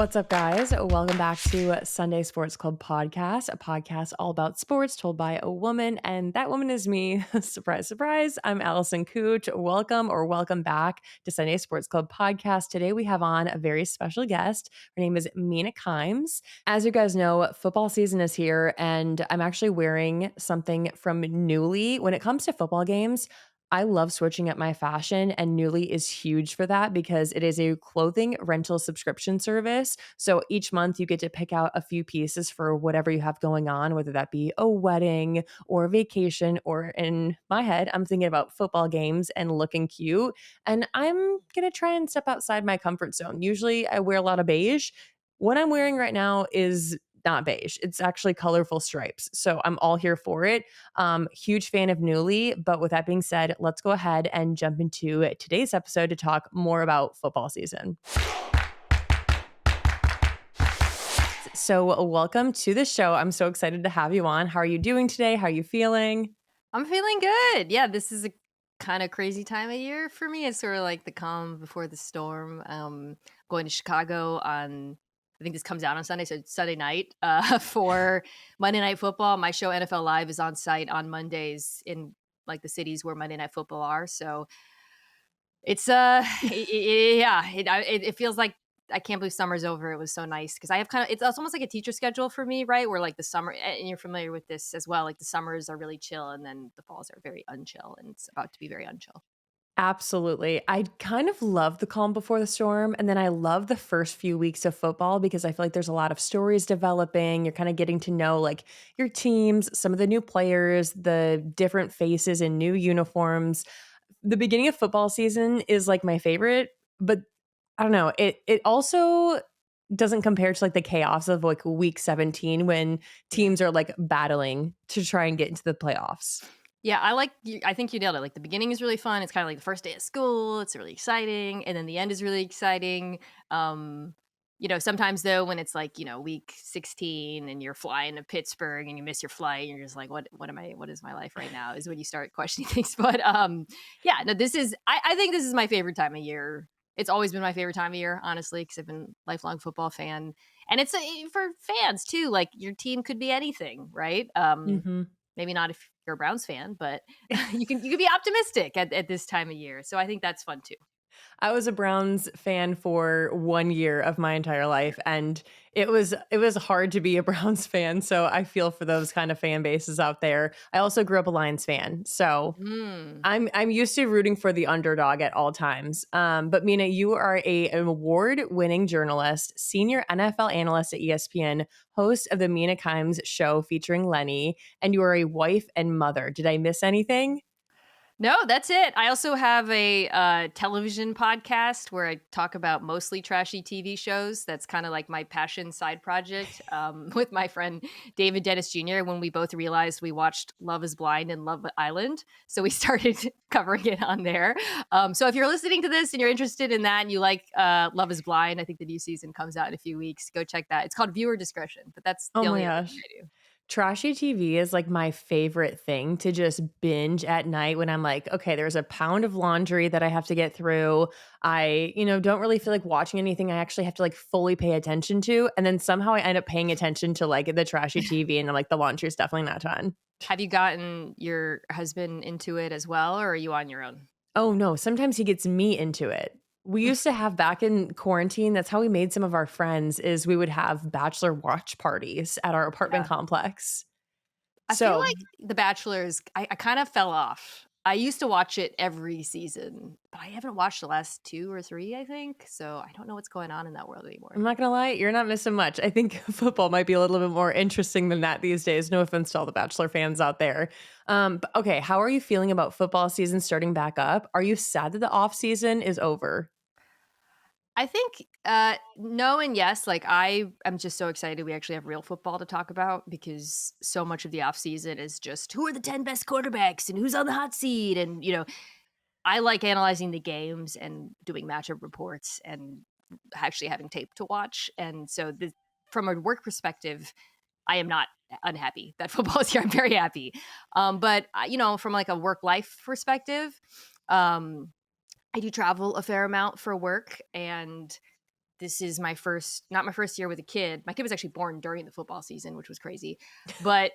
What's up, guys? Welcome back to Sunday Sports Club Podcast, a podcast all about sports told by a woman, and that woman is me. Surprise, surprise. I'm Allison Kuch. Welcome back to Sunday Sports Club Podcast. Today we have on a very special guest. Her name is Mina Kimes. As you guys know, football season is here, and I'm actually wearing something from Nuuly. When it comes to football games, I love switching up my fashion, and Nuuly is huge for that because it is a clothing rental subscription service. So each month you get to pick out a few pieces for whatever you have going on, whether that be a wedding or a vacation, or in my head, I'm thinking about football games and looking cute. And I'm going to try and step outside my comfort zone. Usually I wear a lot of beige. What I'm wearing right now is not beige. It's actually colorful stripes. So I'm all here for it. Huge fan of Nuuly. But with that being said, let's go ahead and jump into today's episode to talk more about football season. So welcome to the show. I'm so excited to have you on. How are you doing today? How are you feeling? I'm feeling good. Yeah, this is a kind of crazy time of year for me. It's sort of like the calm before the storm. Going to Chicago on, I think this comes out on Sunday, so it's Sunday night for Monday Night Football. My show NFL Live is on site on Mondays in like the cities where Monday Night Football are. So it's it feels like I can't believe summer's over. It was so nice because I have it's almost like a teacher schedule for me, right? Where like the summer, and you're familiar with this as well. Like the summers are really chill, and then the falls are very unchill, and it's about to be very unchill. Absolutely. I kind of love the calm before the storm. And then I love the first few weeks of football because I feel like there's a lot of stories developing. You're kind of getting to know like your teams, some of the new players, the different faces in new uniforms. The beginning of football season is like my favorite, but I don't know. It also doesn't compare to like the chaos of like week 17 when Yeah. teams are like battling to try and get into the playoffs. Yeah, I think you nailed it. Like the beginning is really fun. It's kind of like the first day of school. It's really exciting, and then the end is really exciting. Um, sometimes though, when it's like week 16 and you're flying to Pittsburgh and you miss your flight, and you're just like, what is my life right now? Is when you start questioning things. But yeah, no, I think this is my favorite time of year. It's always been my favorite time of year, honestly, because I've been a lifelong football fan, and it's for fans too. Like your team could be anything, right? Mhm. Maybe not if you're a Browns fan, but you can be optimistic at this time of year. So I think that's fun too. I was a Browns fan for 1 year of my entire life, and it was hard to be a Browns fan, so I feel for those kind of fan bases out there. I also grew up a Lions fan, so Mm. I'm used to rooting for the underdog at all times. But Mina, you are an award-winning journalist, senior NFL analyst at ESPN, host of the Mina Kimes show featuring Lenny, and you are a wife and mother. Did I miss anything? No, that's it. I also have a television podcast where I talk about mostly trashy TV shows. That's kind of like my passion side project with my friend David Dennis Jr. When we both realized we watched Love is Blind and Love Island. So we started covering it on there. So if you're listening to this and you're interested in that and you like Love is Blind, I think the new season comes out in a few weeks. Go check that. It's called Viewer Discretion, but that's Oh the my only other thing gosh. I do. Trashy TV is like my favorite thing to just binge at night when I'm like, okay, there's a pound of laundry that I have to get through. I don't really feel like watching anything I actually have to like fully pay attention to. And then somehow I end up paying attention to like the trashy TV and I'm like, the laundry is definitely not done. Have you gotten your husband into it as well, or are you on your own? Oh no, sometimes he gets me into it. We used to have back in quarantine, that's how we made some of our friends is we would have bachelor watch parties at our apartment Yeah. complex. I feel So like The Bachelor is I kind of fell off. I used to watch it every season, but I haven't watched the last 2 or 3, I think, so I don't know what's going on in that world I'm anymore. not gonna lie, you're not missing much. I think football might be a little bit more interesting than that these days. No offense to all the Bachelor fans out there. But okay, how are you feeling about football season starting back up? Are you sad that the off season is over? I think no and yes. Like I am just so excited we actually have real football to talk about because so much of the offseason is just who are the 10 best quarterbacks and who's on the hot seat. And, I like analyzing the games and doing matchup reports and actually having tape to watch. And so from a work perspective, I am not unhappy that football is here. I'm very happy. But from like a work life perspective, um, I do travel a fair amount for work, and this is not my first year with a kid. My kid was actually born during the football season, which was crazy. But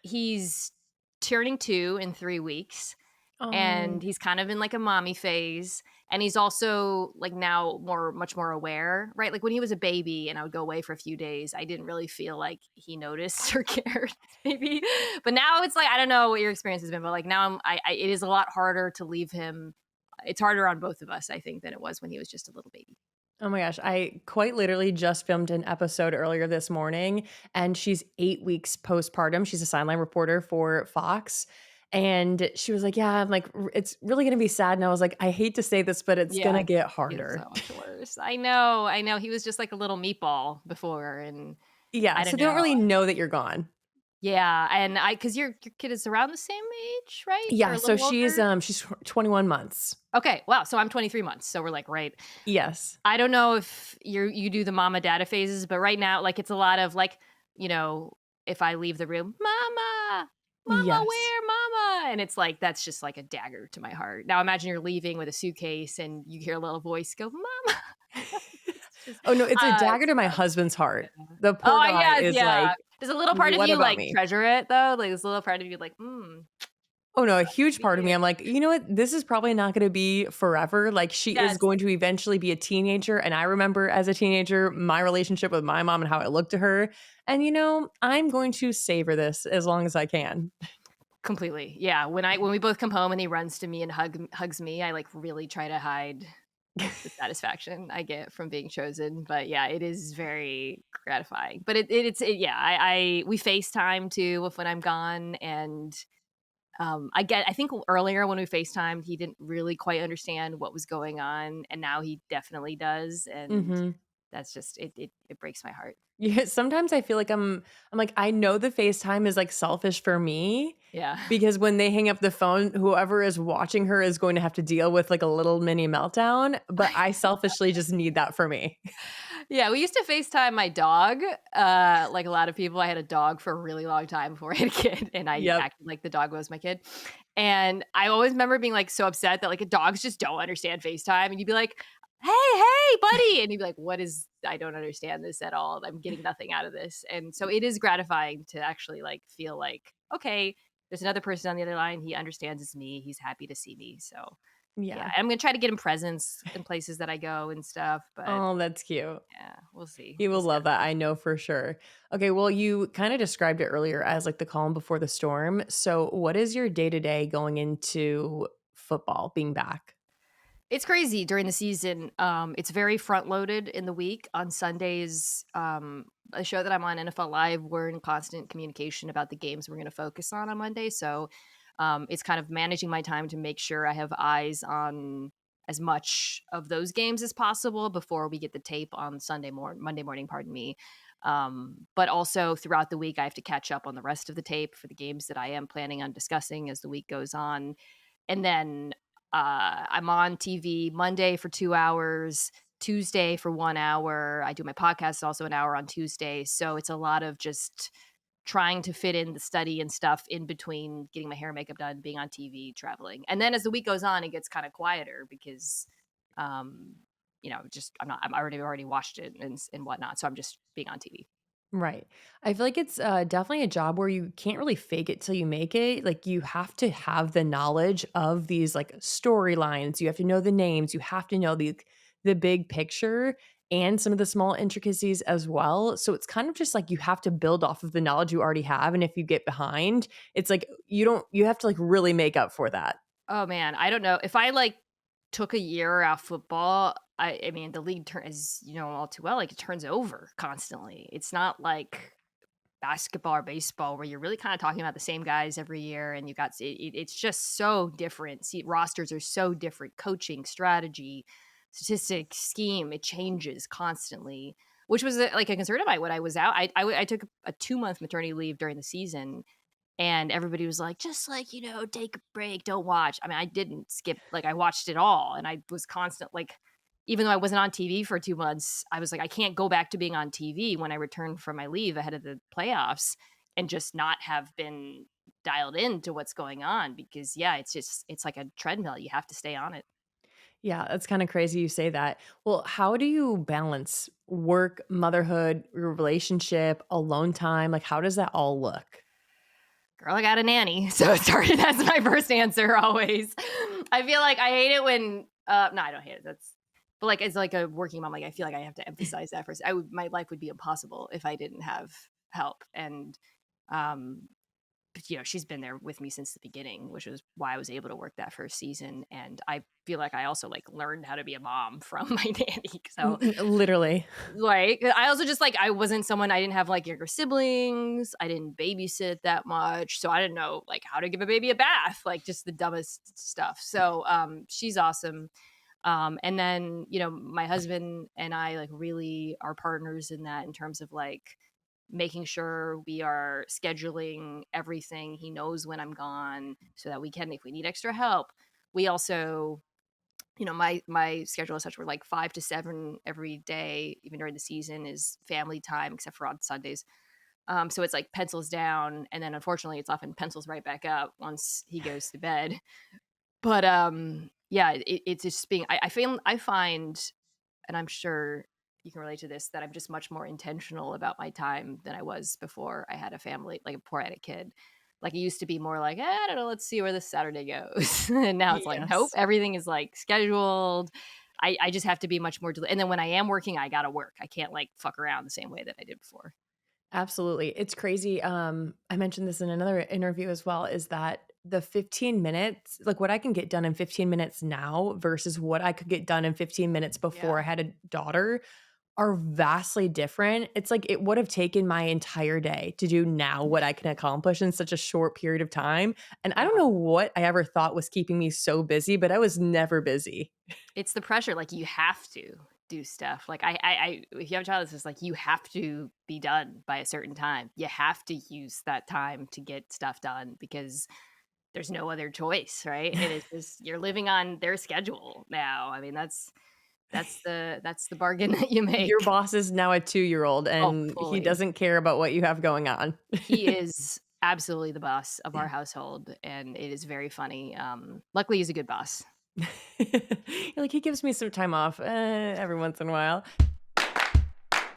he's turning 2 in 3 weeks, Oh, and he's kind of in like a mommy phase, and he's also like now much more aware, right? Like when he was a baby and I would go away for a few days, I didn't really feel like he noticed or cared maybe. But now it's like, I don't know what your experience has been, but like now it is a lot harder to leave him. It's harder on both of us, I think, than it was when he was just a little baby. oh my gosh. I quite literally just filmed an episode earlier this morning, and she's 8 weeks postpartum. She's a sideline reporter for Fox. And she was like, yeah, I'm like, it's really going to be sad. And I was like, I hate to say this, but it's going Yeah, to get it's so harder. much worse. I know. He was just like a little meatball before, and Yeah. I So don't they don't know. really know that you're gone. Yeah, and because your kid is around the same age, right? Or Yeah. a So little older? she's 21 months. Okay, wow, so I'm 23 months, so we're, like, right. Yes. I don't know if you do the mama data phases, but right now, like, it's a lot of, like, if I leave the room, "Mama, mama, Yes. where mama?" And it's like, that's just like a dagger to my heart. Now imagine you're leaving with a suitcase and you hear a little voice go, "Mama." It's just, Oh, no, it's a dagger it's to my tough. husband's heart. Yeah. The poor Oh, guy yes, is yeah. like, Does a little part of "What you, about like, me?" treasure it, though? Like, there's a little part of you like, "Mm, Oh, no, a sucks to huge be part of me, you." I'm like, "You know what? This is probably not gonna be forever." Like, she is Yes. going to eventually be a teenager, and I remember as a teenager, my relationship with my mom and how I looked to her, and, I'm going to savor this as long as I can. Completely. Yeah, when we both come home and he runs to me and hugs me, I, like, really try to hide the satisfaction I get from being chosen, but yeah, it is very gratifying. But yeah, we FaceTime too if when I'm gone, and, I think earlier when we FaceTimed, he didn't really quite understand what was going on, and now he definitely does, and Mhm. that's just it breaks my heart. Yeah, sometimes I feel like I'm like, I know the FaceTime is, like, selfish for me Yeah. because when they hang up the phone, whoever is watching her is going to have to deal with, like, a little mini meltdown, but I selfishly just need that for me. Yeah, we used to FaceTime my dog. Like a lot of people, I had a dog for a really long time before I had a kid, and I Yep. acted like the dog was my kid. And I always remember being like so upset that like dogs just don't understand FaceTime, and you'd be like, hey, buddy," and you'd be like, "What is? I don't understand this at all. I'm getting nothing out of this." And so it is gratifying to actually like feel like, okay, there's another person on the other line. He understands it's me. He's happy to see me. So yeah, Yeah. I'm gonna try to get him presents in places that I go and stuff, but Oh, that's cute. yeah, we'll see. He We'll will see how love that that, goes. I know for sure. Okay, well, you kinda described it earlier as, like, the calm before the storm. So, what is your day-to-day going into football being back? It's crazy during the season. It's very front loaded in the week. On Sundays, a show that I'm on, NFL Live, we're in constant communication about the games we're going to focus on Monday. So it's kind of managing my time to make sure I have eyes on as much of those games as possible before we get the tape on Monday morning, pardon me. But also throughout the week, I have to catch up on the rest of the tape for the games that I am planning on discussing as the week goes on. And then I'm on TV Monday for 2 hours, Tuesday for 1 hour. I do my podcast also an hour on Tuesday. So it's a lot of just trying to fit in the study and stuff in between getting my hair and makeup done, being on TV, traveling. And then as the week goes on, it gets kind of quieter because um, just I'm already watched it and whatnot. So I'm just being on TV. Right. I feel like it's, definitely a job where you can't really fake it till you make it. Like, you have to have the knowledge of these, like, storylines. You have to know the names. You have to know the big picture and some of the small intricacies as well. So it's kind of just like you have to build off of the knowledge you already have, and if you get behind, it's like you have to, like, really make up for that. Oh man, I don't know. If I like took a year off football, I mean the league as you know all too well, like it turns over constantly. It's not like basketball or baseball where you're really kind of talking about the same guys every year and you got it's just so different. See, rosters are so different, coaching, strategy, statistics, scheme, it changes constantly, which was like a concern of mine when I was out. I took a 2-month maternity leave during the season, and everybody was like, "Just, like, take a break, don't watch." I mean, I didn't skip like, I watched it all, and I was constant like, even though I wasn't on TV for 2 months, I was like, "I can't go back to being on TV when I returned from my leave ahead of the playoffs and just not have been dialed in to what's going on," because, yeah, it's like a treadmill, you have to stay on it. Yeah, that's kind of crazy you say that. Well, how do you balance work, motherhood, your relationship, alone time? Like, how does that all look? Girl, I got a nanny. So sorry, that's my first answer always. I feel like I hate it when no, I don't hate it. That's but like as like a working mom, like I feel like I have to emphasize that first. My life would be impossible if I didn't have help. And um but, she's been there with me since the beginning, which is why I was able to work that first season. And I feel like I also like learned how to be a mom from my nanny. So Literally. like, I also just like I wasn't someone I didn't have like younger siblings. I didn't babysit that much. So I didn't know like how to give a baby a bath, like just the dumbest stuff. So she's awesome. And then, my husband and I like really are partners in that in terms of like making sure we are scheduling everything. He knows when I'm gone so that we can, if we need extra help. We also, my schedule is such we're like 5 to 7 every day, even during the season, is family time, except for on Sundays. So it's like pencils down, and then unfortunately, it's often pencils right back up once he goes to bed. But yeah, it's just being. I find, and I'm sure you can relate to this, that I'm just much more intentional about my time than I was before I had a family, like before I had a kid. Like it used to be more like, I don't know, let's see where this Saturday goes. And now it's like, nope, Yes. everything is like scheduled. I just have to be much more, and then when I am working, I gotta work. I can't like fuck around the same way that I did before. Absolutely. It's crazy. I mentioned this in another interview as well, is that the 15 minutes, like what I can get done in 15 minutes now versus what I could get done in 15 minutes before I Yeah. had a daughter are vastly different. It's like it would have taken my entire day to do now what I can accomplish in such a short period of time. And I don't Yeah. know what I ever thought was keeping me so busy, but I was never busy. It's the pressure, like, you have to do stuff. Like, if you have a child, it's just like, you have to be done by a certain time. You have to use that time to get stuff done because there's no other choice, right? And it's just you're living on their schedule now. I mean, that's the bargain that you Your make. boss is now a 2-year-old Oh, and he fully. doesn't care about what you have going on. He is absolutely the boss of our household, and it is very funny. Luckily, he's a good boss. You're like, "He gives me some time off, every once in a while."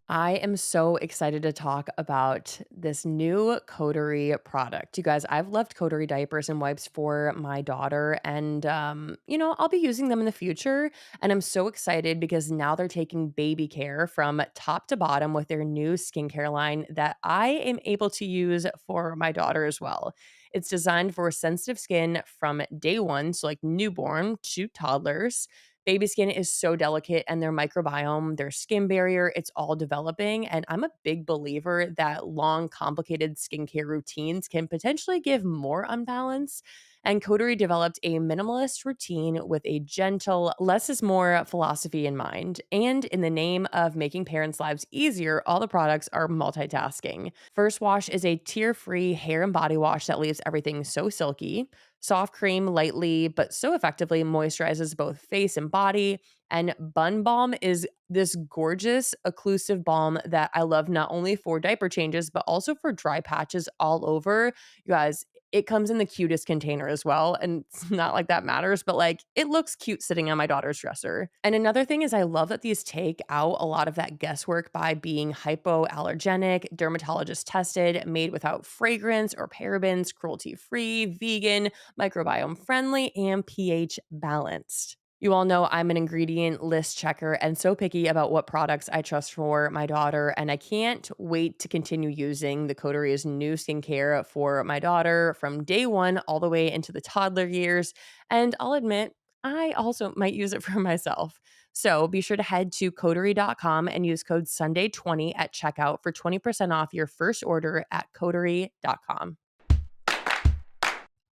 I am so excited to talk about this new Coterie product. You guys, I've loved Coterie diapers and wipes for my daughter, and I'll be using them in the future. And I'm so excited because now they're taking baby care from top to bottom with their new skincare line that I am able to use for my daughter as well. It's designed for sensitive skin from day one, so like newborn to toddlers. Baby skin is so delicate and their microbiome, their skin barrier, it's all developing. And I'm a big believer that long, complicated skincare routines can potentially give more unbalance. And Coterie developed a minimalist routine with a gentle, less is more philosophy in mind. And in the name of making parents' lives easier, all the products are multitasking. First Wash is a tear free hair and body wash that leaves everything so silky. Soft cream lightly but so effectively moisturizes both face and body. And Bun Balm is this gorgeous occlusive balm that I love not only for diaper changes, but also for dry patches all over. You guys, it comes in the cutest container as well. And it's not like that matters, but like it looks cute sitting on my daughter's dresser. And another thing is, I love that these take out a lot of that guesswork by being hypoallergenic, dermatologist tested, made without fragrance or parabens, cruelty free, vegan, microbiome friendly, and pH balanced. You all know I'm an ingredient list checker and so picky about what products I trust for my daughter. And I can't wait to continue using the Coterie's new skincare for my daughter from day one all the way into the toddler years. And I'll admit, I also might use it for myself. So be sure to head to coterie.com and use code Sunday20 at checkout for 20% off your first order at coterie.com.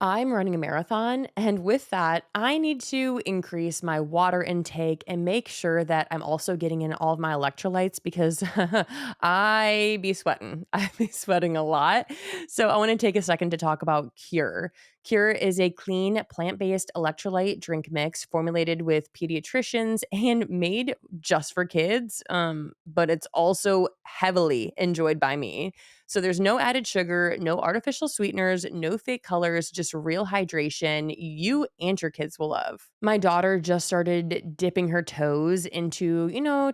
I'm running a marathon, and with that, I need to increase my water intake and make sure that I'm also getting in all of my electrolytes because I be sweating. I be sweating a lot. So I want to take a second to talk about Cure. Cure is a clean, plant based electrolyte drink mix formulated with pediatricians and made just for kids, but it's also heavily enjoyed by me. So there's no added sugar, no artificial sweeteners, no fake colors, just real hydration you and your kids will love. My daughter just started dipping her toes into,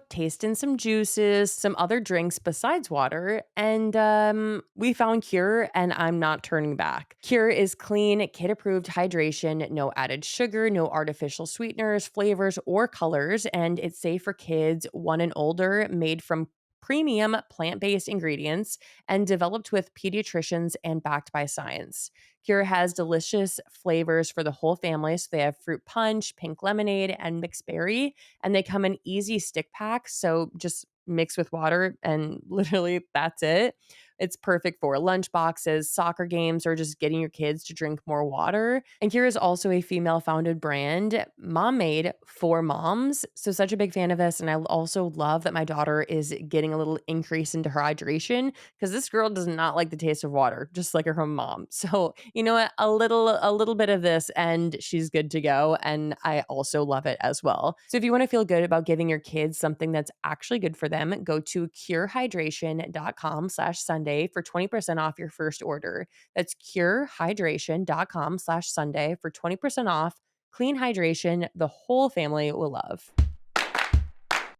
tasting some juices, some other drinks besides water, and we found Cure, and I'm not turning back. Cure is clean, kid approved hydration, no added sugar, no artificial sweeteners, flavors, or colors, and it's safe for kids 1 and older, made from premium plant based ingredients and developed with pediatricians and backed by science. Cure has delicious flavors for the whole family. So they have fruit punch, pink lemonade, and mixed berry, and they come in easy stick packs. So just mix with water, and literally that's it. It's perfect for lunch boxes, soccer games, or just getting your kids to drink more water. And Cure is also a female founded brand, mom made for moms. So, such a big fan of this. And I also love that my daughter is getting a little increase into her hydration because this girl does not like the taste of water, just like her mom. So, you know what? A little bit of this, and she's good to go. And I also love it as well. So, if you want to feel good about giving your kids something that's actually good for them, go to curehydration.com/Sunday for 20% off your first order. That's curehydration.com/Sunday for 20% off. Clean hydration the whole family will love.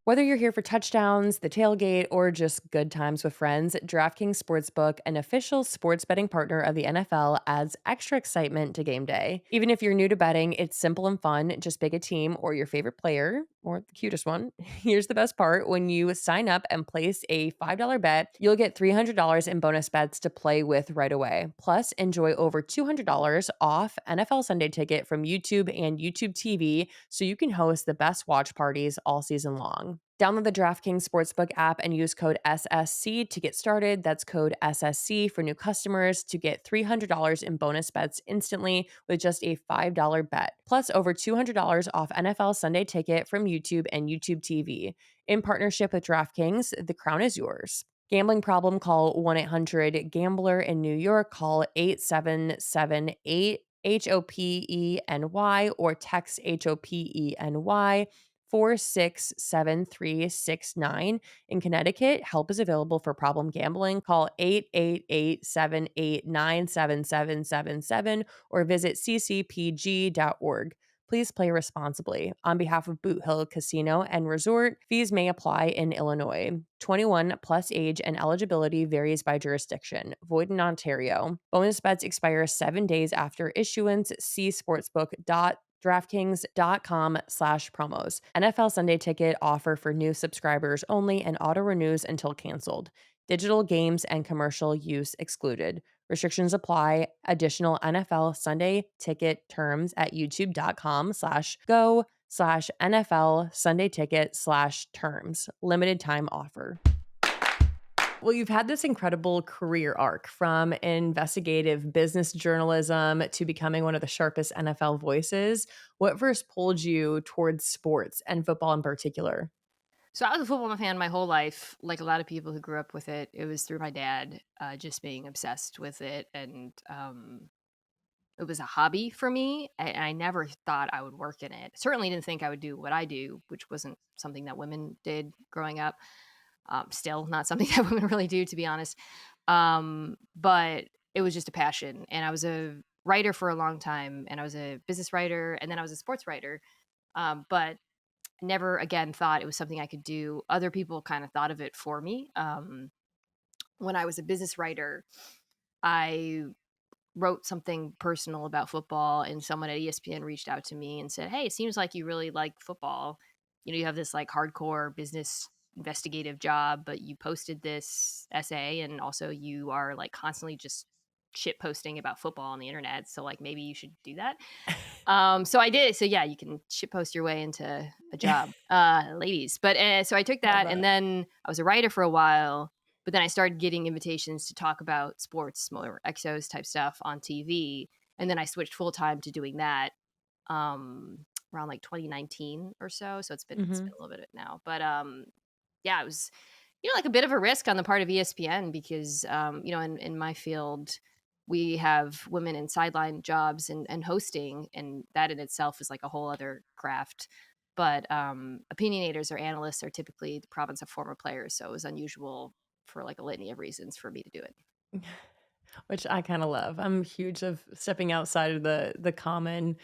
Whether you're here for touchdowns, the tailgate, or just good times with friends, DraftKings Sportsbook, an official sports betting partner of the NFL, adds extra excitement to game day. Even if you're new to betting, it's simple and fun. Just pick a team or your favorite player, or the cutest one. Here's the best part. When you sign up and place a $5 bet, you'll get $300 in bonus bets to play with right away. Plus, enjoy over $200 off NFL Sunday Ticket from YouTube and YouTube TV so you can host the best watch parties all season long. Download the DraftKings Sportsbook app and use code SSC to get started. That's code SSC for new customers to get $300 in bonus bets instantly with just a $5 bet. Plus, over $200 off NFL Sunday Ticket from YouTube and YouTube TV. In partnership with DraftKings, the crown is yours. Gambling problem? Call 1-800-GAMBLER. In New York, call 8778-HOPENY or text HOPENY 467369. In Connecticut, help is available for problem gambling. Call 888-789-7777 or visit ccpg.org. Please play responsibly. On behalf of Boot Hill Casino and Resort, fees may apply in Illinois. 21 plus age and eligibility varies by jurisdiction. Void in Ontario. Bonus bets expire 7 days after issuance. See sportsbook.draftkings.com/promos. NFL Sunday Ticket offer for new subscribers only and auto renews until canceled. Digital games and commercial use excluded. Restrictions apply. Additional NFL Sunday Ticket terms at youtube.com/go/NFL Sunday Ticket/terms. Limited time offer. Well, you've had this incredible career arc from investigative business journalism to becoming one of the sharpest NFL voices. What first pulled you towards sports and football in particular? So I was a football fan my whole life, like a lot of people who grew up with it. It was through my dad, just being obsessed with it, and it was a hobby for me. I never thought I would work in it. Certainly didn't think I would do what I do, which wasn't something that women did growing up. Still not something that women really do, to be honest. But it was just a passion, and I was a writer for a long time, and I was a business writer, and then I was a sports writer. But never again thought it was something I could do. Other people kind of thought of it for me. When I was a business writer, I wrote something personal about football, and someone at ESPN reached out to me and said, "Hey, it seems like you really like football. You have this like hardcore business investigative job, but you posted this essay, and also you are like constantly just shit posting about football on the internet. So like maybe you should do that." So I did. So yeah, you can shit post your way into a job, ladies. But so I took Love that, and that. then I was a writer for a while. But then I started getting invitations to talk about sports, more Exos type stuff on TV, and then I switched full time to doing that around like 2019 or so. So it's been Mhm. a little bit now, but yeah, it was like a bit of a risk on the part of ESPN because in my field. we have women in sideline jobs and hosting, and that in itself is like a whole other craft. But opinionators or analysts are typically the province of former players, so it was unusual for like a litany of reasons for me to do it. Which I kinda love. I'm huge of stepping outside of the common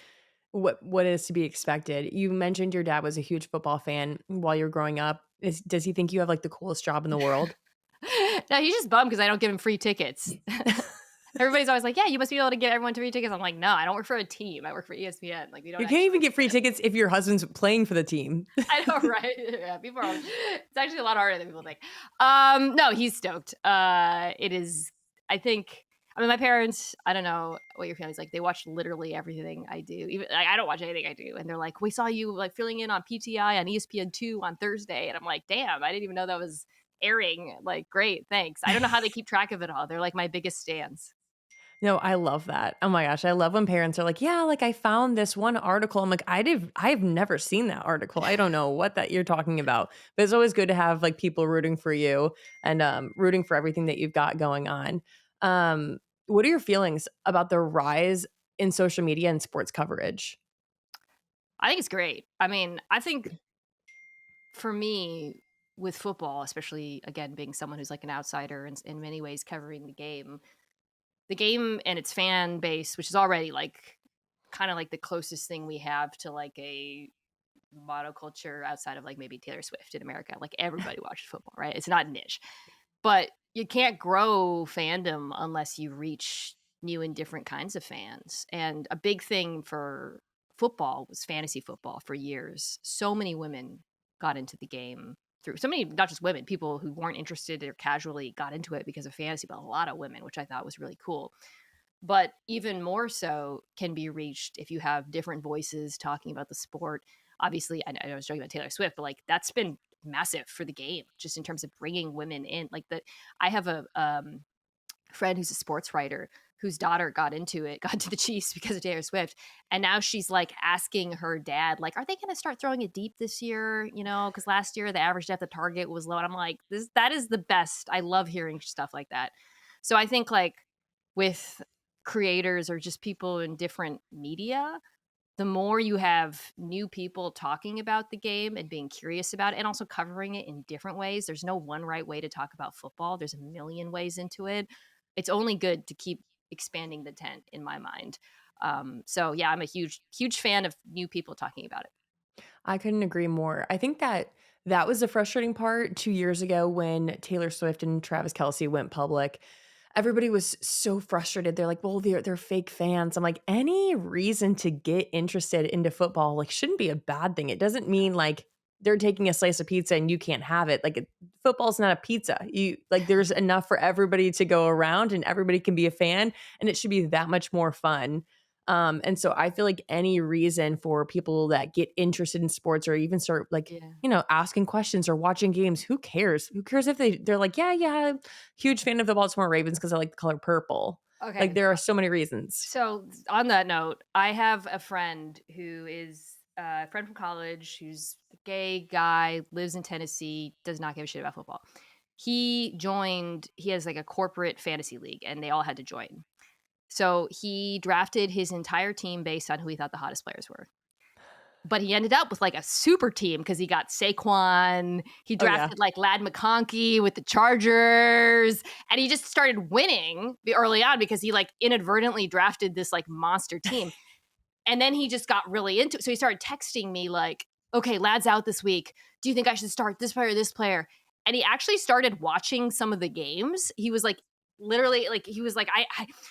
what is to be expected. You mentioned your dad was a huge football fan while you were growing up. Does he think you have, like, the coolest job in the world? No, he's just bummed because I don't give him free tickets. Everybody's always like, "Yeah, you must be able to get everyone free tickets." I'm like, "No, I don't work for a team. I work for ESPN. Like, we don't You can't even actually." get free tickets if your husband's playing for the team. I know, right? Yeah, people are always, it's actually a lot harder than people think. No, he's stoked. It is, I think, I mean, my parents, I don't know what your family's like. They watch literally everything I do. Even like, I don't watch anything I do. And they're like, "We saw you like filling in on PTI on ESPN2 on Thursday." And I'm like, "Damn, I didn't even know that was airing." Like, great, thanks. I don't know how they keep track of it all. They're like my biggest stans. No, I love that. Oh my gosh, I love when parents are like, "Yeah, like I found this one article." I'm like, I've never seen that article. I don't know what that you're talking about." But it's always good to have like people rooting for you and rooting for everything that you've got going on. What are your feelings about the rise in social media and sports coverage? I think it's great. I mean, I think for me, with football, especially again being someone who's like an outsider and in many ways covering the game and its fan base, which is already like kind of like the closest thing we have to like a monoculture outside of like maybe Taylor Swift in America. Like everybody watches football, right? It's not niche, but you can't grow fandom unless you reach new and different kinds of fans. And a big thing for football was fantasy football for years. So many women got into the game through so many, not just women, people who weren't interested or casually got into it because of fantasy, but a lot of women, which I thought was really cool. But even more so can be reached if you have different voices talking about the sport. Obviously, I was joking about Taylor Swift, but like that's been massive for the game, just in terms of bringing women in. Like the, I have a friend who's a sports writer whose daughter got into it, got to the Chiefs because of Taylor Swift. And now she's like asking her dad, like, "Are they going to start throwing it deep this year?" You know, because last year the average depth of target was low. And I'm like, that is the best. I love hearing stuff like that. So I think like with creators or just people in different media, the more you have new people talking about the game and being curious about it and also covering it in different ways. There's no one right way to talk about football. There's a million ways into it. It's only good to keep expanding the tent in my mind. So yeah, I'm a huge fan of new people talking about it. I couldn't agree more. I think that that was the frustrating part 2 years ago when Taylor Swift and Travis Kelce went public. Everybody was so frustrated. They're like, "Well, they're fake fans." I'm like, any reason to get interested into football, like, shouldn't be a bad thing. It doesn't mean, like, they're taking a slice of pizza and you can't have it. Like, football's not a pizza. You like, there's enough for everybody to go around and everybody can be a fan, and it should be that much more fun. And so I feel like any reason for people that get interested in sports or even start like, Yeah. asking questions or watching games, who cares? Who cares if they're like, yeah, yeah, huge fan of the Baltimore Ravens because I like the color purple. Like Okay. there are so many reasons. So on that note, I have a friend who is a friend from college who's a gay guy, lives in Tennessee, does not give a shit about football. He has like a corporate fantasy league and they all had to join. So he drafted his entire team based on who he thought the hottest players were. But he ended up with like a super team because he got Saquon. He Oh yeah. drafted like Lad McConkey with the Chargers, and he just started winning early on because he like inadvertently drafted this like monster team. And then he just got really into it. So he started texting me like, "Okay, Lad's out this week. Do you think I should start this player or this player?" And he actually started watching some of the games. He was like, literally, like he was like,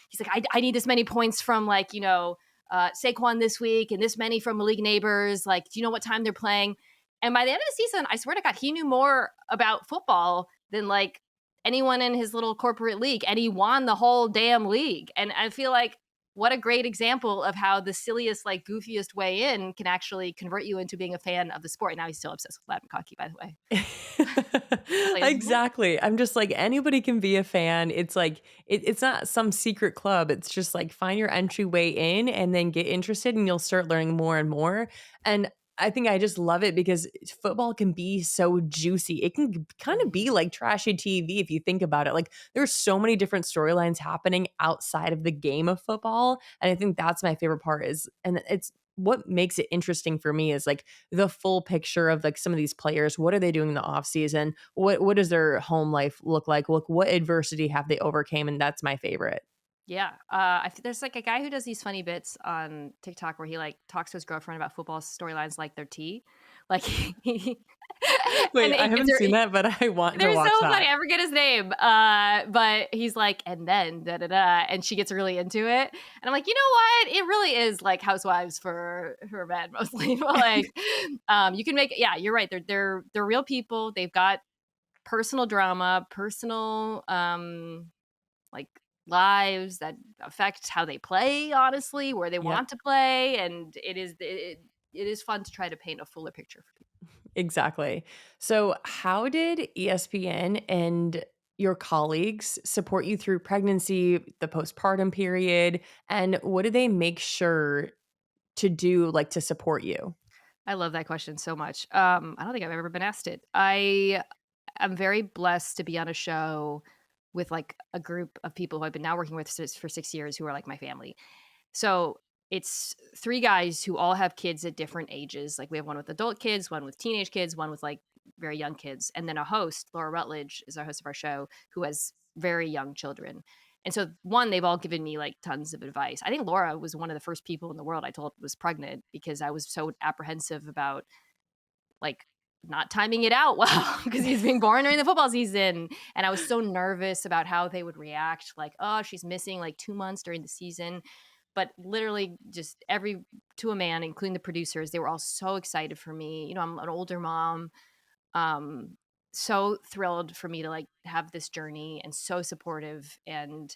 he's like, I need this many points from like Saquon this week and this many from Malik Neighbors. Like, do you know what time they're playing? And by the end of the season, I swear to God, he knew more about football than like anyone in his little corporate league, and he won the whole damn league. And I feel like what a great example of how the silliest, like goofiest way in can actually convert you into being a fan of the sport. And now he's still obsessed with Lad McConkey, by the way. Like, Exactly. I'm just like anybody can be a fan. It's like it's not some secret club. It's just like find your entryway in and then get interested and you'll start learning more and more. And I think I just love it because football can be so juicy. It can kind of be Mhm. like trashy TV if you think about it. Like there's so many different storylines happening outside of the game of football, and I think that's my favorite part is and it's what makes it interesting for me is like the full picture of like some of these players. What are they doing in the off season? What does their home life look like? Look, what adversity have they overcame? And that's my favorite. Yeah, there's like a guy who does these funny bits on TikTok where he like talks to his girlfriend about football storylines like they're tea, like he, and Wait, I it gives haven't her. seen that, but I want to They're watch so funny. that. I forget his name, but he's like, and then da da da, and she gets really into it, and I'm like, you know what? It really is like Housewives for men mostly. But like, you can make yeah, you're right. They're real people. They've got personal drama, personal like lives that affect how they play, honestly, where they Yep. want to play, and it is fun to try to paint a fuller picture for people. Exactly. So, how did ESPN and your colleagues support you through pregnancy, the postpartum period, and what did they make sure to do, like, to support you? I love that question so much. I don't think I've ever been asked it. I'm very blessed to be on a show with like a group of people who I've been now working with for 6 years who are like my family. So it's three guys who all have kids at different ages. Like we have one with adult kids, one with teenage kids, one with like very young kids. And then a host, Laura Rutledge, is our host of our show, who has very young children. And so, one, they've all given me like tons of advice. I think Laura was one of the first people in the world I told was pregnant because I was so apprehensive about like not timing it out well because he's being born during the football season. And I was so nervous about how they would react. Like, oh, she's missing like 2 months during the season. But literally, just every to a man, including the producers, they were all so excited for me. You know, I'm an older mom, um, so thrilled for me to like have this journey and so supportive. And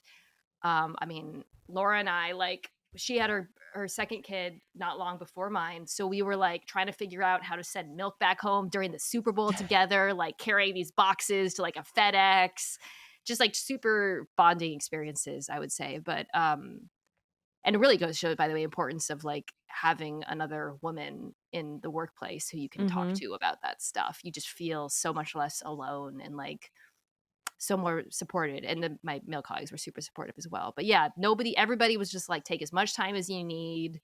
I mean, Laura and I like she had her second kid not long before mine, so we were like trying to figure out how to send milk back home during the Super Bowl together, like carrying these boxes to like a FedEx, just like super bonding experiences, I would say. But and it really goes to show, by the way, importance of like having another woman in the workplace who you can talk Mhm. to about that stuff. You just feel so much less alone and like so more supported. And my male colleagues were super supportive as well. But yeah, everybody was just like, take as much time as you need.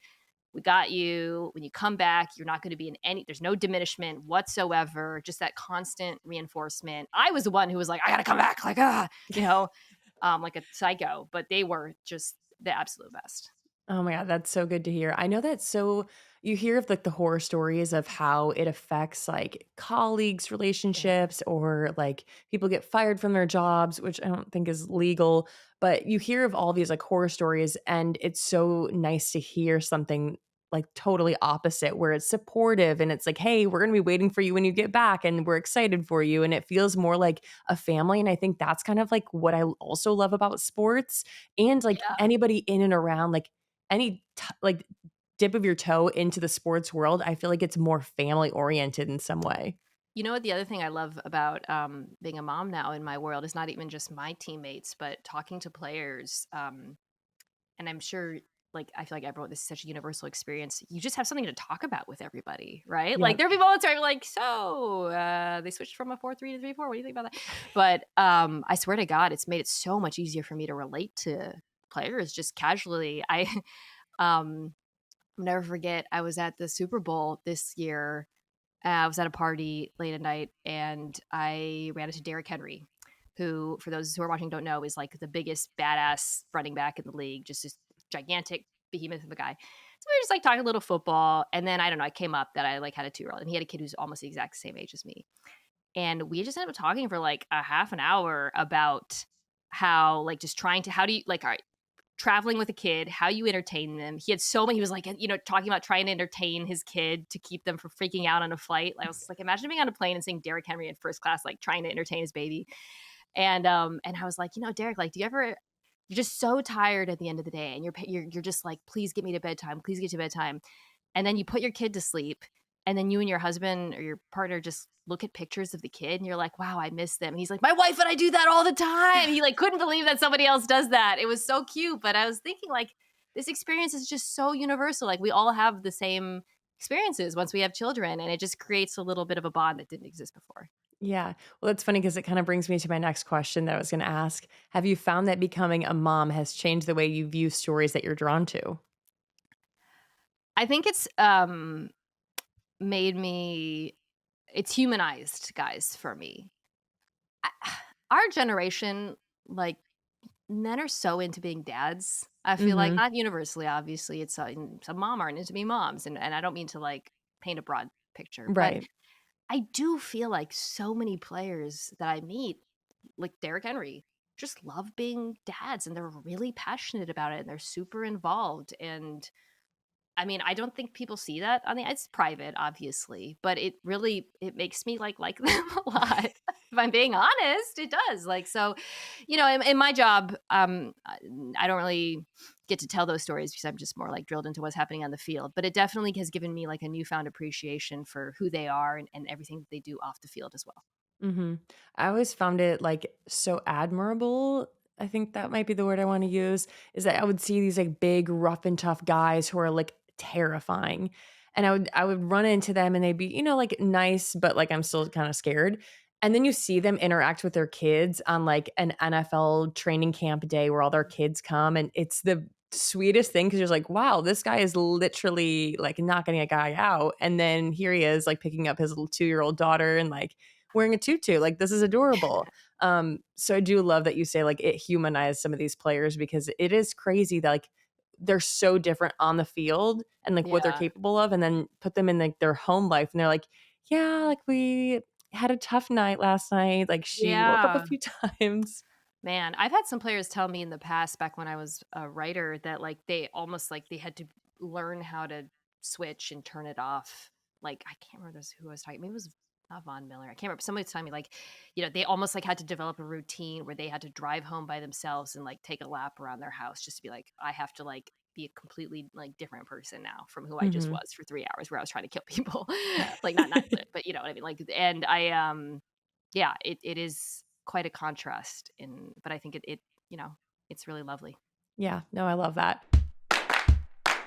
We got you. When you come back, you're not going to be in there's no diminishment whatsoever. Just that constant reinforcement. I was the one who was like, I got to come back. Like, like a psycho, but they were just the absolute best. Oh my god, that's so good to hear. I know that so you hear of like the horror stories of how it affects like colleagues, Yeah. relationships, or like people get fired from their jobs, which I don't think is legal. But you hear of all these like horror stories, and it's so nice to hear something like totally opposite where it's supportive and it's like, hey, we're gonna be waiting for you when you get back, and we're excited for you. And it feels more like a family. And I think that's kind of like what I also love about sports and like Yeah. anybody in and around like like dip of your toe into the sports world, I feel like it's more family oriented in some way. You know what? The other thing I love about being a mom now in my world is not even just my teammates, but talking to players. And I'm sure, like, I feel like everyone, this is such a universal experience. You just have something to talk about with everybody, right? Like, Yep. there'll be moments where I'm like, so they switched from a 4-3 to 3-4. What do you think about that? But I swear to God, it's made it so much easier for me to relate to players just casually. Um, I'll never forget, I was at the Super Bowl this year. I was at a party late at night and I ran into Derrick Henry, who, for those who are watching don't know, is like the biggest badass running back in the league, just this gigantic behemoth of a guy. So we were just like talking a little football. And then I don't know, I came up that I like had a 2-year-old and he had a kid who's almost the exact same age as me. And we just ended up talking for like a half an hour about how like just trying to how do you like all right, traveling with a kid, how you entertain them. He had so many, he was like, you know, talking about trying to entertain his kid to keep them from freaking out on a flight. I was like, imagine being on a plane and seeing Derrick Henry in first class, like trying to entertain his baby. And I was like, you know, Derrick, like, do you ever, you're just so tired at the end of the day and you're just like, please get me to bedtime. Please get to bedtime. And then you put your kid to sleep and then you and your husband or your partner just look at pictures of the kid and you're like, wow, I miss them. And he's like, my wife and I do that all the time. He like couldn't believe that somebody else does that. It was so cute. But I was thinking like this experience is just so universal. Like we all have the same experiences once we have children, and it just creates a little bit of a bond that didn't exist before. Yeah. Well, that's funny because it kind of brings me to my next question that I was going to ask. Have you found that becoming a mom has changed the way you view stories that you're drawn to? I think made me it's humanized guys for me. I, our generation, like, men are so into being dads. I feel like Mhm. not universally, obviously, it's some mom aren't into being moms, and I don't mean to like paint a broad picture, but Right. I do feel like so many players that I meet, like Derrick Henry, just love being dads, and they're really passionate about it, and they're super involved. And I mean, I don't think people see that on the it's private, obviously, but it makes me like them a lot. If I'm being honest, it does. Like, so, in my job, I don't really get to tell those stories because I'm just more like drilled into what's happening on the field. But it definitely has given me like a newfound appreciation for who they are and everything that they do off the field as well. Mhm. I always found it, like, so admirable, I think that might be the word I wanna use, is that I would see these, like, big, rough and tough guys who are, like, terrifying, and I would run into them, and they'd be, like, nice, but, like, I'm still kinda scared, and then you see them interact with their kids on, like, an NFL training camp day where all their kids come, and it's the sweetest thing because 'cause you're like, "Wow, this guy is literally, like, knocking a guy out," and then here he is, like, picking up his little two-year-old daughter and, like, wearing a tutu. Like, this is adorable. So I do love that you say, like, it humanized some of these players because it is crazy that, like, they're so different on the field and, like, what they're Yeah. capable of, and then put them in, like, their home life, and they're like, "Yeah, like, we had a tough night last night. Like, she woke up a Yeah. few times." Man, I've had some players tell me in the past, back when I was a writer, that like they almost like they had to learn how to switch and turn it off. Like, I can't remember who I was talking. Maybe it was not Von Miller. I can't remember. Somebody was telling me like, they almost like had to develop a routine where they had to drive home by themselves and like take a lap around their house just to be like, I have to like be a completely like different person now from who I just Mhm. was for 3 hours where I was trying to kill people. Like, not, but you know what I mean? Like, and yeah, it is quite a contrast but I think it's really lovely. Yeah, no, I love that.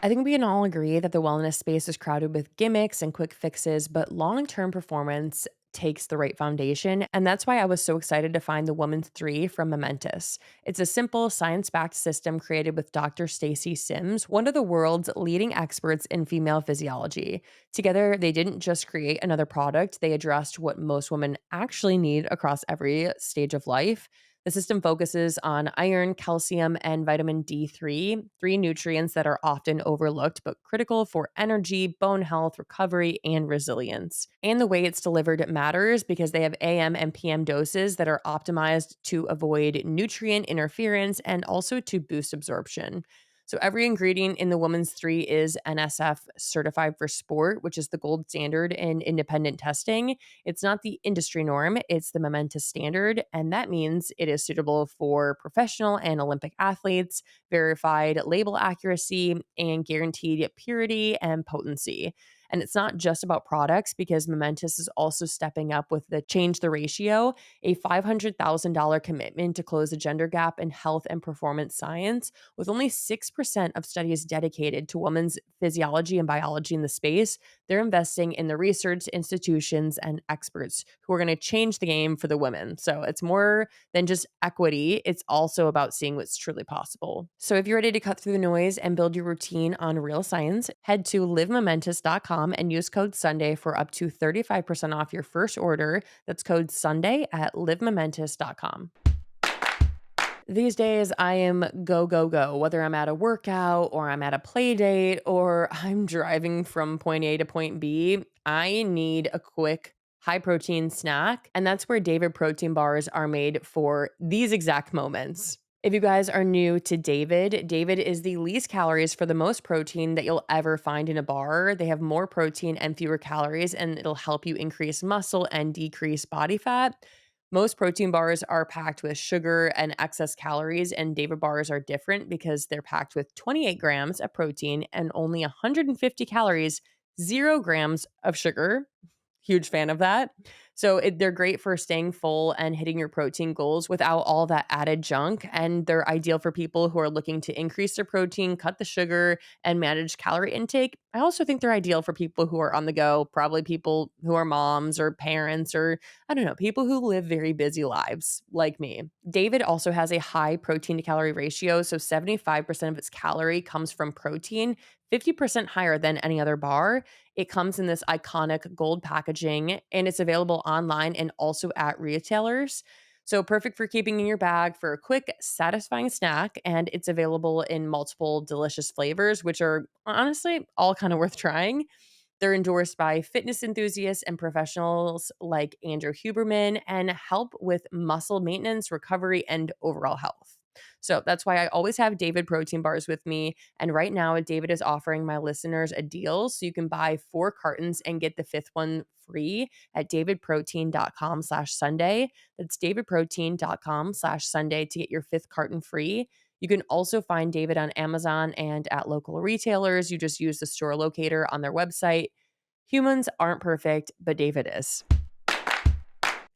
I think we can all agree that the wellness space is crowded with gimmicks and quick fixes, but long term performance takes the right foundation. And that's why I was so excited to find the Woman's 3 from Momentous. It's a simple, science backed system created with Dr. Stacy Sims, one of the world's leading experts in female physiology. Together, they didn't just create another product, they addressed what most women actually need across every stage of life. The system focuses on iron, calcium, and vitamin D3, three nutrients that are often overlooked but critical for energy, bone health, recovery, and resilience. And the way it's delivered matters because they have AM and PM doses that are optimized to avoid nutrient interference and also to boost absorption. So every ingredient in the Woman's 3 is NSF certified for sport, which is the gold standard in independent testing. It's not the industry norm, it's the momentous standard. And that means it is suitable for professional and Olympic athletes, verified label accuracy, and guaranteed purity and potency. And it's not just about products because Momentous is also stepping up with the Change the Ratio, a $500,000 commitment to close the gender gap in health and performance science, with only 6% of studies dedicated to women's physiology and biology in the space. They're investing in the research institutions and experts who are going to change the game for the women. So it's more than just equity, it's also about seeing what's truly possible. So if you're ready to cut through the noise and build your routine on real science, head to livemomentous.com and use code Sunday for up to 35% off your first order. That's code Sunday at livemomentous.com. These days, I am go, go, go, whether I'm at a workout or I'm at a play date or I'm driving from point A to point B. I need a quick high protein snack. And that's where David protein bars are made for these exact moments. If you guys are new to David is the least calories for the most protein that you'll ever find in a bar. They have more protein and fewer calories, and it'll help you increase muscle and decrease body fat. Most protein bars are packed with sugar and excess calories, and David bars are different because they're packed with 28 grams of protein and only 150 calories, 0 grams of sugar. Huge fan of that. So they're great for staying full and hitting your protein goals without all that added junk. And they're ideal for people who are looking to increase their protein, cut the sugar, and manage calorie intake. I also think they're ideal for people who are on the go, probably people who are moms or parents or, I don't know, people who live very busy lives like me. David also has a high protein to calorie ratio. So 75% of its calorie comes from protein, 50% higher than any other bar. It comes in this iconic gold packaging and it's available online and also at retailers. So perfect for keeping in your bag for a quick, satisfying snack. And it's available in multiple delicious flavors, which are honestly all kind of worth trying. They're endorsed by fitness enthusiasts and professionals like Andrew Huberman and help with muscle maintenance, recovery, and overall health. So that's why I always have David protein bars with me. And right now, David is offering my listeners a deal. So you can buy 4 cartons and get the fifth one free at davidprotein.com/Sunday. That's davidprotein.com/Sunday to get your fifth carton free. You can also find David on Amazon and at local retailers. You just use the store locator on their website. Humans aren't perfect, but David is.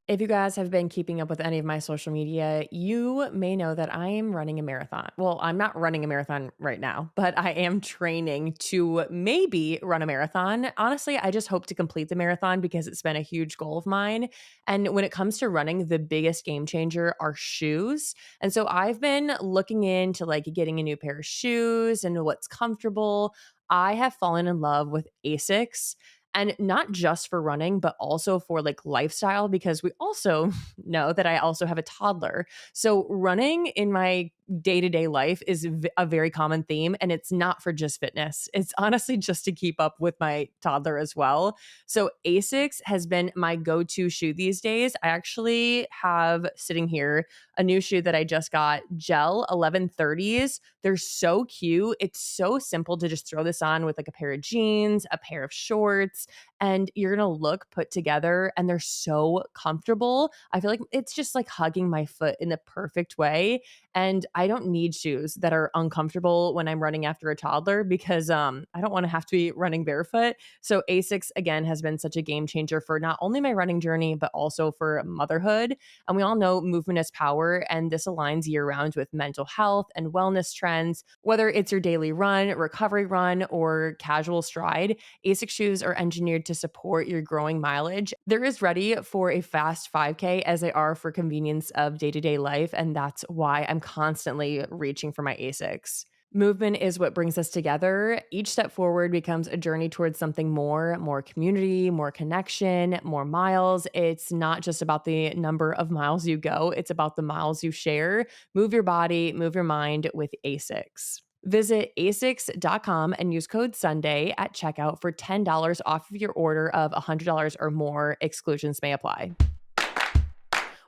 If you guys have been keeping up with any of my social media, you may know that I am running a marathon. Well, I'm not running a marathon right now, but I am training to maybe run a marathon. Honestly, I just hope to complete the marathon because it's been a huge goal of mine. And when it comes to running, the biggest game changer are shoes. And so I've been looking into like getting a new pair of shoes and what's comfortable. I have fallen in love with Asics, and not just for running, but also for like lifestyle, because we also know that I also have a toddler. So running in my day to day life is a very common theme. And it's not for just fitness, it's honestly just to keep up with my toddler as well. So Asics has been my go to shoe these days. I actually have sitting here a new shoe that I just got, Gel 1130s. They're so cute. It's so simple to just throw this on with like a pair of jeans, a pair of shorts, and you're going to look put together and they're so comfortable. I feel like it's just like hugging my foot in the perfect way. And I don't need shoes that are uncomfortable when I'm running after a toddler because I don't want to have to be running barefoot. So Asics again has been such a game changer for not only my running journey but also for motherhood. And we all know movement is power, and this aligns year round with mental health and wellness trends. Whether it's your daily run, recovery run, or casual stride, Asics shoes are engineered to support your growing mileage. They're as ready for a fast 5K as they are for convenience of day to day life. And that's why I'm constantly reaching for my Asics. Movement is what brings us together. Each step forward becomes a journey towards something more community, more connection, more miles. It's not just about the number of miles you go, it's about the miles you share. Move your body, move your mind with Asics. Visit asics.com and use code Sunday at checkout for $10 off of your order of $100 or more. Exclusions may apply.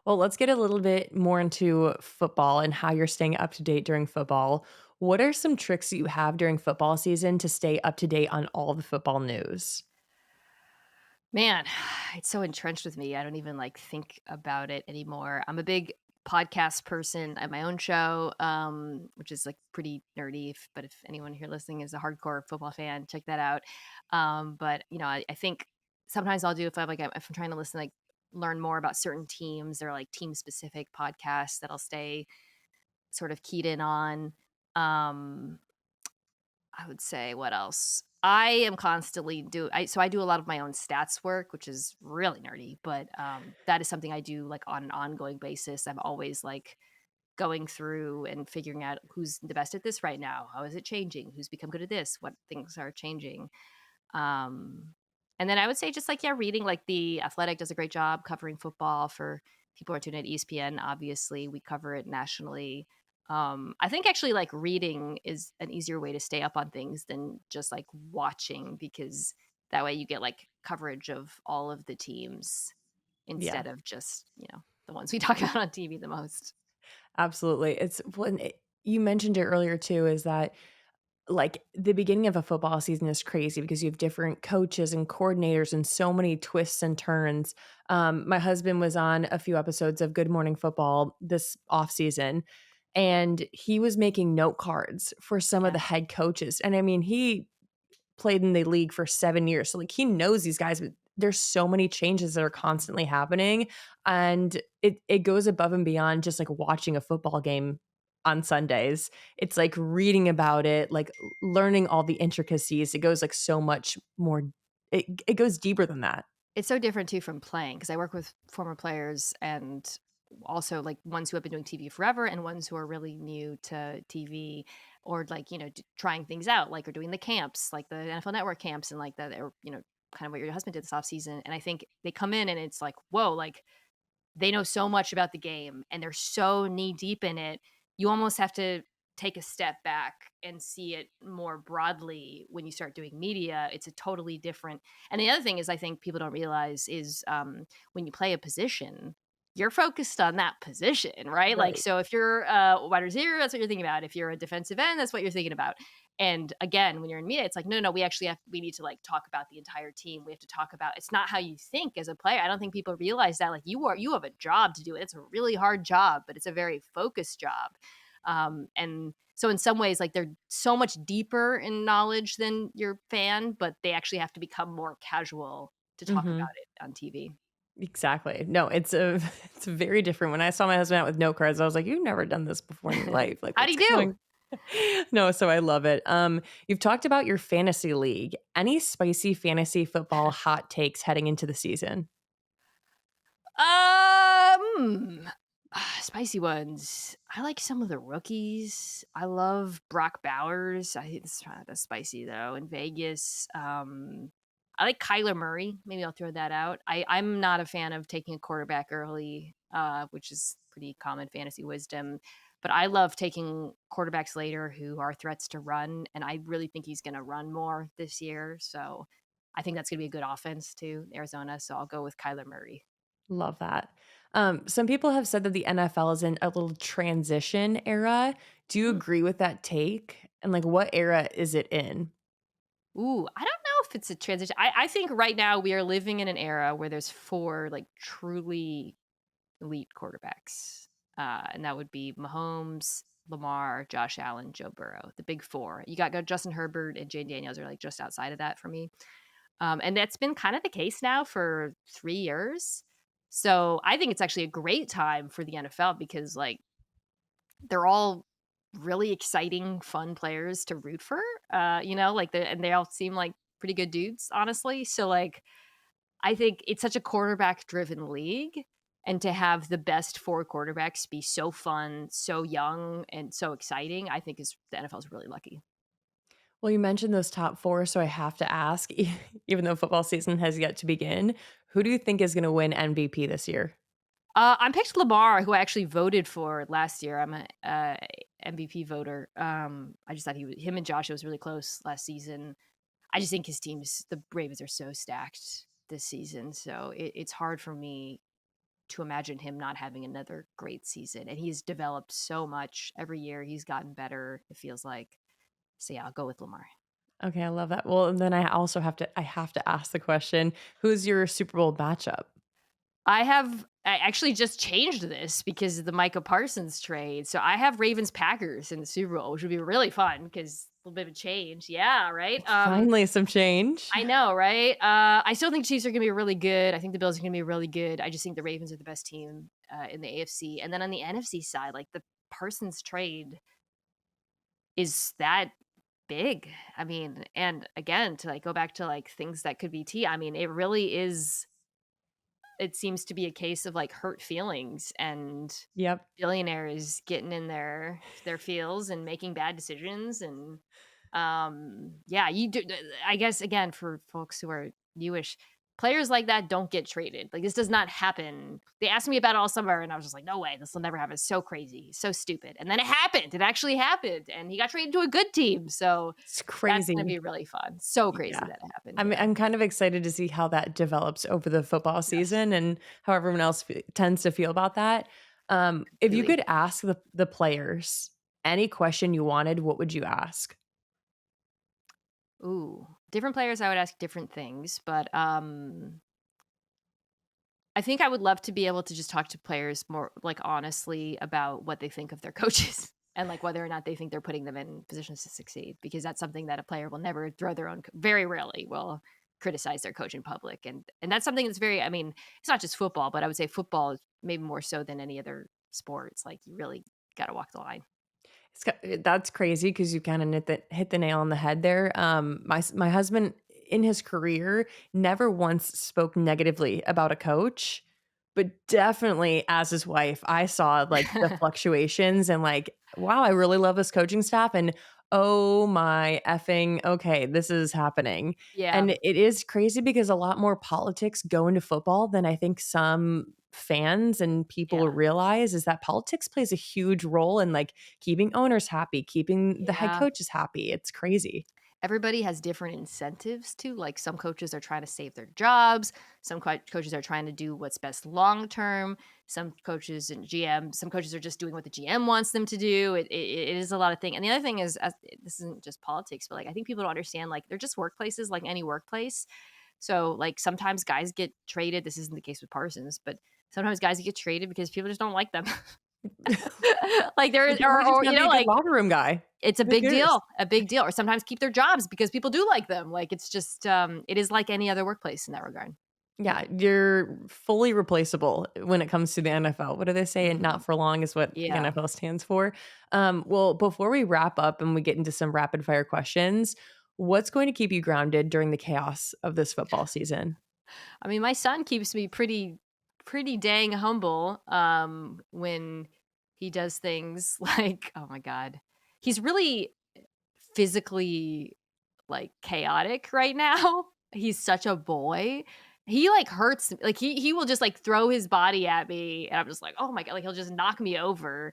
Well, let's get a little bit more into football and how you're staying up to date during football. What are some tricks that you have during football season to stay up to date on all the football news? Man, it's so entrenched with me. I don't even like think about it anymore. I'm a big podcast person. I have my own show, which is like pretty nerdy. But if anyone here listening is a hardcore football fan, check that out. But I think sometimes I'll do if I'm trying to listen, like learn more about certain teams. There are like team specific podcasts that I'll stay sort of keyed in on. Um, I would say what else? I am constantly I do a lot of my own stats work, which is really nerdy, but that is something I do like on an ongoing basis. I'm always like going through and figuring out who's the best at this right now. How is it changing? Who's become good at this? What things are changing? Um, and then I would say just like, yeah, reading, like The Athletic does a great job covering football for people who are tuning at ESPN. Obviously, we cover it nationally. I think actually like reading is an easier way to stay up on things than just like watching, because that way you get like coverage of all of the teams Yeah, instead of just, the ones we talk about on TV the most. absolutely. It's you mentioned it earlier too, is that like the beginning of a football season is crazy because you have different coaches and coordinators and so many twists and turns. My husband was on a few episodes of Good Morning Football this off season, and he was making note cards for some of Yeah. the head coaches. And I mean, he played in the league for 7 years. So like he knows these guys there's so many changes that are constantly happening, and it goes above and beyond just like watching a football game on Sundays. It's like reading about it, like learning all the intricacies. It goes like so much more. It goes deeper than that. It's so different too from playing because I work with former players and also like ones who have been doing TV forever and ones who are really new to TV or like, trying things out, like, or doing the camps, like the NFL Network camps and like that, or, kind of what your husband did this off season. And I think they come in and it's like, whoa, like they know so much about the game and they're so knee deep in it. You almost have to take a step back and see it more broadly when you start doing media. It's a totally different. And the other thing is, I think people don't realize is when you play a position, you're focused on that position, right? Like, Right. so if you're a wide receiver, that's what you're thinking about. If you're a defensive end, that's what you're thinking about. And again, when you're in media, it's like, no, no, we actually we need to like talk about the entire team. We have to talk about, it's not how you think as a player. I don't think people realize that like you have a job to do it. It's a really hard job, but it's a very focused job. And so in some ways, like they're so much deeper in knowledge than your fan, but they actually have to become more casual to talk about Mhm. it on TV. Exactly. No, it's a it's very different. When I saw my husband out with note cards, I was like, "You've never done this before in your life. Like, How do what's you do? going?" No, so I love it. You've talked about your fantasy league. Any spicy fantasy football hot takes heading into the season? Spicy ones. I like some of the rookies. I love Brock Bowers. I think it's not that spicy though. In Vegas, I like Kyler Murray. Maybe I'll throw that out. I'm not a fan of taking a quarterback early, which is pretty common fantasy wisdom. But I love taking quarterbacks later who are threats to run, and I really think he's going to run more this year. So I think that's going to be a good offense too, Arizona. So I'll go with Kyler Murray. Love that. Some people have said that the NFL is in a little transition era. Do you Hmm. agree with that take? And like, what era is it in? Ooh, I don't know if it's a transition. I think right now we are living in an era where there's 4, like, truly elite quarterbacks, and that would be Mahomes, Lamar, Josh Allen, Joe Burrow, the big 4. You got Justin Herbert and Jane Daniels are, like, just outside of that for me, and that's been kind of the case now for 3 years. So, I think it's actually a great time for the NFL because, like, they're all really exciting, fun players to root for, like, and they all seem like pretty good dudes, honestly. So, like, I think it's such a quarterback-driven league, and to have the best 4 quarterbacks be so fun, so young, and so exciting, I think is the NFL is really lucky. Well, you mentioned those top 4, so I have to ask, even though football season has yet to begin, who do you think is gonna win MVP this year? I picked Lamar, who I actually voted for last year. I'm a MVP voter. I just thought him and Joshua was really close last season. I just think the Ravens are so stacked this season, so it's hard for me to imagine him not having another great season. And he's developed so much every year. He's gotten better, it feels like. So yeah, I'll go with Lamar. Okay, I love that. Well, and then I have to ask the question, who's your Super Bowl matchup? I actually just changed this because of the Micah Parsons trade. So I have Ravens Packers in the Super Bowl, which would be really fun because a little bit of a change. Yeah, right. Finally some change. I know, right? I still think Chiefs are going to be really good. I think the Bills are going to be really good. I just think the Ravens are the best team in the AFC. And then on the NFC side, like the Parsons trade is that big. I mean, and again, to like go back to like things that could be tea. I mean, it really is. It seems to be a case of like hurt feelings and Yep. billionaires getting in their feels and making bad decisions and yeah, you do. I guess again for folks who are newish, players like that don't get traded. Like this does not happen. They asked me about it all summer and I was just like, no way, this will never happen. It's so crazy, so stupid. And then it happened. It actually happened and he got traded to a good team. So It's that's going to crazy. be really fun. So crazy Yeah. that it happened. I'm Yeah. I'm kind of excited to see how that develops over the football Yes. season and how everyone else tends to feel about that. If you Really. could ask the players any question you wanted, what would you ask? Ooh, different players, I would ask different things, but, I think I would love to be able to just talk to players more, like, honestly about what they think of their coaches and, like, whether or not they think they're putting them in positions to succeed, because that's something that a player will never throw their own very rarely will. criticize their coach in public, and that's something that's very, I mean, it's not just football, but I would say football is maybe more so than any other sport. It's like you really gotta walk the line. That's crazy because you kinda hit the nail on the head there. My husband, in his career, never once spoke negatively about a coach, but definitely as his wife, I saw, like, the fluctuations and, like, "Wow, I really love this coaching staff," and, "Oh my effing okay, this is happening." Yeah, And it is crazy because a lot more politics go into football than I think some fans and people yeah, realize is that politics plays a huge role in, like, keeping owners happy, keeping the head yeah. coaches happy. It's crazy. Everybody has different incentives too. Like some coaches are trying to save their jobs. Some coaches are trying to do what's best long term. Some coaches and GM, some coaches are just doing what the GM wants them to do. It is a lot of things. And the other thing is, this isn't just politics, but like I think people don't understand. Like they're just workplaces, like any workplace. So like sometimes guys get traded. This isn't the case with Parsons, but sometimes guys get traded because people just don't like them. Like there Some is, people might just or not be a good like locker room guy. it's Who cares? a big deal, or sometimes keep their jobs because people do like them. Like, it's just, it is like any other workplace in that regard. Yeah, you're fully replaceable when it comes to the NFL. What do they say? Mhm. Not for long is what the Yeah. NFL stands for. Well, before we wrap up and we get into some rapid fire questions, what's going to keep you grounded during the chaos of this football season? I mean, my son keeps me pretty dang humble, when he does things like, oh my god. He's really physically, like, chaotic right now. He's such a boy. He, like, hurts like, he will just, like, throw his body at me, and I'm just like, "Oh my god," like, he'll just knock me over.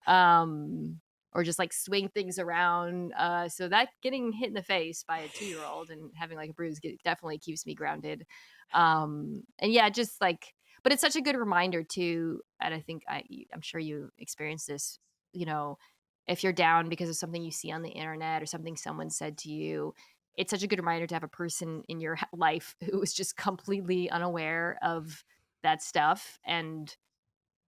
um, or just like swing things around. So that getting hit in the face by a 2-year old and having like a bruise definitely keeps me grounded. And yeah, just like, but it's such a good reminder too. And I think I'm sure you experienced this. You know, if you're down because of something you see on the internet or something someone said to you, it's such a good reminder to have a person in your life who is just completely unaware of that stuff and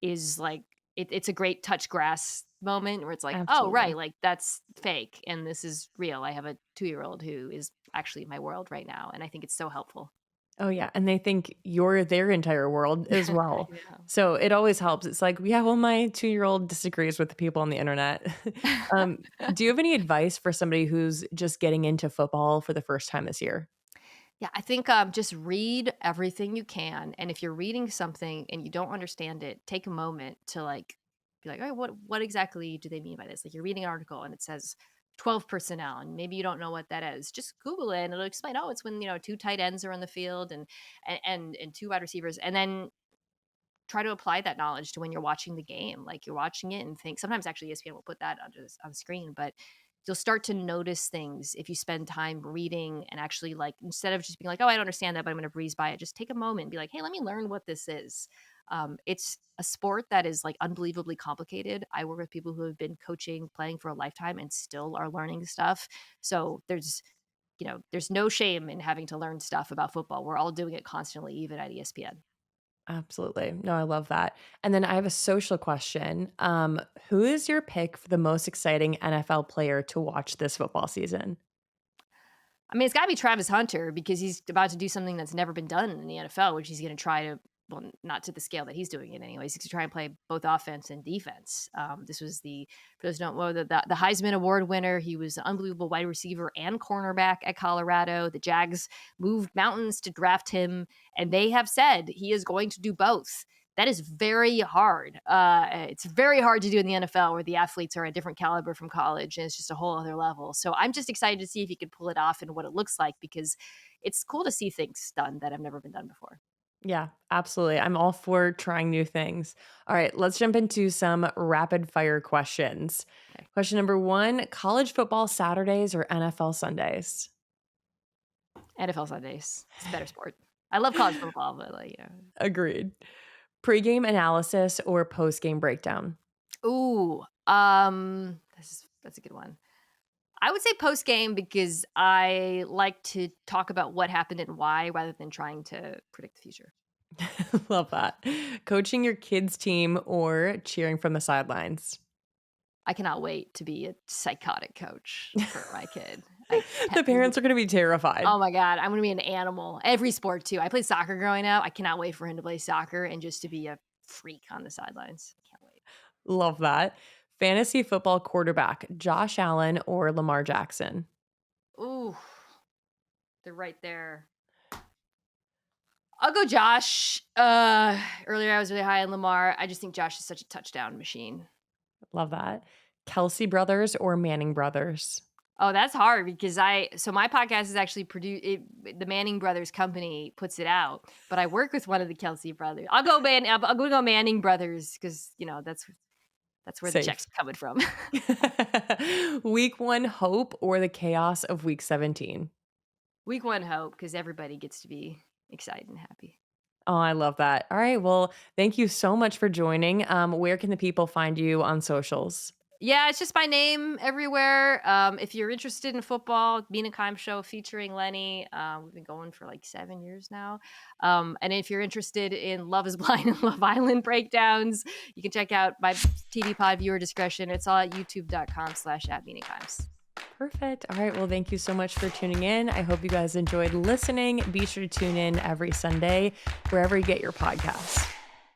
is like it's a great touch grass moment where it's like, "Oh, right, Absolutely. like, that's fake, and this is real. I have a 2-year-old who is actually in my world right now," and I think it's so helpful. Oh, yeah, and they think you're their entire world as I well. know. So it always helps. It's like, yeah, well, my 2-year-old disagrees with the people on the internet. Um, do you have any advice for somebody who's just getting into football for the first time this year? Yeah, I think, just read everything you can, and if you're reading something and you don't understand it, take a moment to, like, be like, "Alright, what exactly do they mean by this?" Like, you're reading an article and it says 12 personnel, and maybe you don't know what that is. Just Google it and it'll explain, "Oh, it's when, 2 tight ends are on the field and 2 wide receivers," and then try to apply that knowledge to when you're watching the game. Like you're watching it and think sometimes actually ESPN will put that under on the screen, but you'll start to notice things if you spend time reading and actually like instead of just being like, oh, I don't understand that, but I'm going to breeze by it. Just take a moment and be like, hey, let me learn what this is. It's a sport that is like unbelievably complicated. I work with people who have been coaching, playing for a lifetime, and still are learning stuff. So there's no shame in having to learn stuff about football. We're all doing it constantly, even at ESPN. Absolutely. No, I love that. And then I have a social question. Who is your pick for the most exciting NFL player to watch this football season? I mean, it's gotta be Travis Hunter because he's about to do something that's never been done in the NFL, which he's gonna try to, well, not to the scale that he's doing it anyways. He's gonna try and play both offense and defense. This was for those who don't know, the Heisman Award winner. He was an unbelievable wide receiver and cornerback at Colorado. The Jags moved mountains to draft him, and they have said he is going to do both. That is very hard. It's very hard to do in the NFL where the athletes are a different caliber from college and it's just a whole other level. So I'm just excited to see if he can pull it off and what it looks like because it's cool to see things done that have never been done before. Yeah, absolutely. I'm all for trying new things. All right, let's jump into some rapid fire questions. Okay. Question number one: college football Saturdays or NFL Sundays? NFL Sundays. It's a better sport. I love college football, but Agreed. Pre-game analysis or post-game breakdown? Ooh, that's a good one. I would say post game because I like to talk about what happened and why rather than trying to predict the future. Love that. Coaching your kids' team or cheering from the sidelines? I cannot wait to be a psychotic coach for my kid. The parents are going to be terrified. Oh my God, I'm going to be an animal. Every sport too. I played soccer growing up. I cannot wait for him to play soccer and just to be a freak on the sidelines. Can't wait. Love that. Fantasy football quarterback, Josh Allen or Lamar Jackson? Ooh, they're right there. I'll go Josh. Earlier I was really high on Lamar. I just think Josh is such a touchdown machine. Love that. Kelsey brothers or Manning brothers? Oh, that's hard because so my podcast is actually the Manning Brothers company puts it out, but I work with one of the Kelsey brothers. I'll go Manning Brothers because that's where Safe. the checks are coming from. Week 1 hope or the chaos of week 17? Week 1 hope because everybody gets to be excited and happy. Oh, I love that. All right. Well, thank you so much for joining. Where can the people find you on socials? Yeah, it's just my name everywhere. If you're interested in football, Mina Kimes show featuring Lenny. We've been going for like 7 years now. And if you're interested in Love is Blind and Love Island breakdowns, you can check out my TV pod, viewer discretion. It's all at youtube.com/@MinaKimes. Perfect. All right. Well, thank you so much for tuning in. I hope you guys enjoyed listening. Be sure to tune in every Sunday, wherever you get your podcasts.